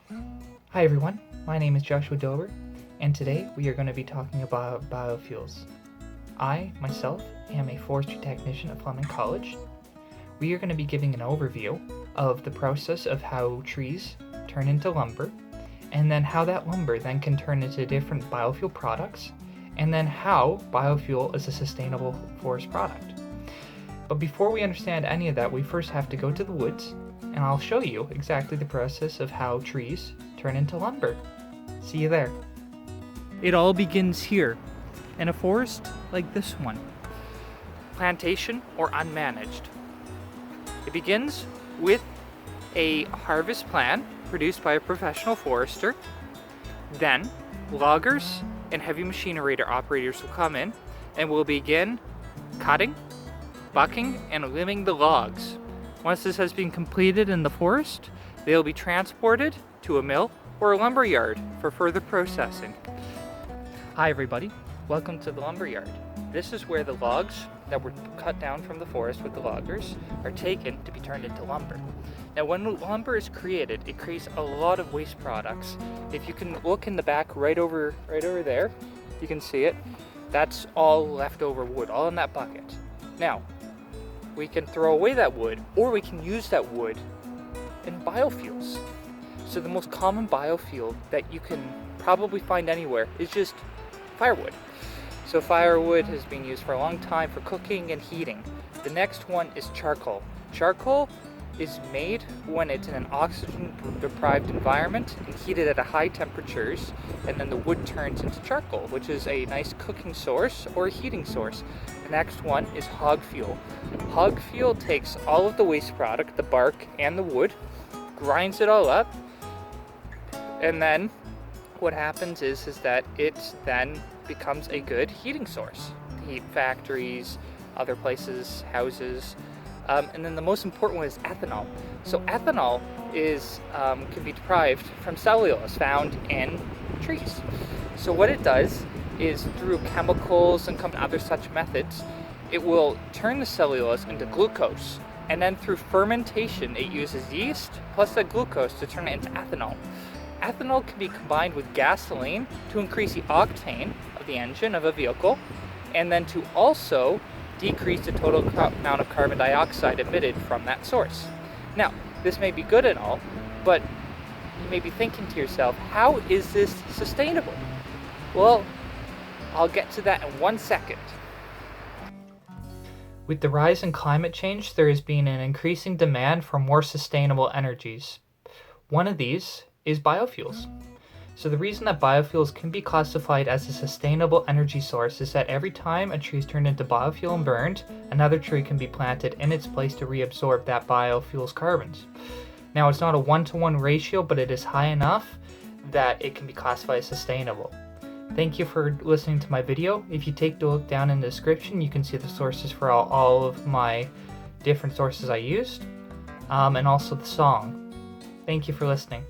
Hi everyone, my name is Joshua Dowber, and today we are going to be talking about biofuels. I, myself, am a forestry technician at Fleming College. We are going to be giving an overview of the process of how trees turn into lumber, and then how that lumber then can turn into different biofuel products, and then how biofuel is a sustainable forest product. But before we understand any of that, we first have to go to the woods, and I'll show you exactly the process of how trees turn into lumber. See you there. It all begins here, in a forest like this one. Plantation or unmanaged. It begins with a harvest plan produced by a professional forester. Then loggers and heavy machinery operators will come in and will begin cutting, bucking, and limbing the logs. Once this has been completed in the forest, they will be transported to a mill or a lumber yard for further processing. Hi everybody, welcome to the lumber yard. This is where the logs that were cut down from the forest with the loggers are taken to be turned into lumber. Now when lumber is created, it creates a lot of waste products. If you can look in the back right over there, you can see it. That's all leftover wood, all in that bucket. Now, we can throw away that wood, or we can use that wood in biofuels. So the most common biofuel that you can probably find anywhere is just firewood. So firewood has been used for a long time for cooking and heating. The next one is charcoal. Charcoal is made when it's in an oxygen-deprived environment and heated at high temperatures, and then the wood turns into charcoal, which is a nice cooking source or a heating source. The next one is hog fuel. Hog fuel takes all of the waste product, the bark and the wood, grinds it all up, and then what happens is that it then becomes a good heating source to heat factories, other places, houses. And then the most important one is ethanol. So ethanol can be derived from cellulose found in trees. So what it does is through chemicals and other such methods, it will turn the cellulose into glucose. And then through fermentation, it uses yeast plus the glucose to turn it into ethanol. Ethanol can be combined with gasoline to increase the octane of the engine of a vehicle, and then to also decrease the total amount of carbon dioxide emitted from that source. Now, this may be good and all, but you may be thinking to yourself, how is this sustainable? Well, I'll get to that in 1 second. With the rise in climate change, there has been an increasing demand for more sustainable energies. One of these is biofuels. So the reason that biofuels can be classified as a sustainable energy source is that every time a tree is turned into biofuel and burned, another tree can be planted in its place to reabsorb that biofuel's carbons. Now it's not a 1-to-1 ratio, but it is high enough that it can be classified as sustainable. Thank you for listening to my video. If you take a look down in the description, you can see the sources for all of my different sources I used, and also the song. Thank you for listening.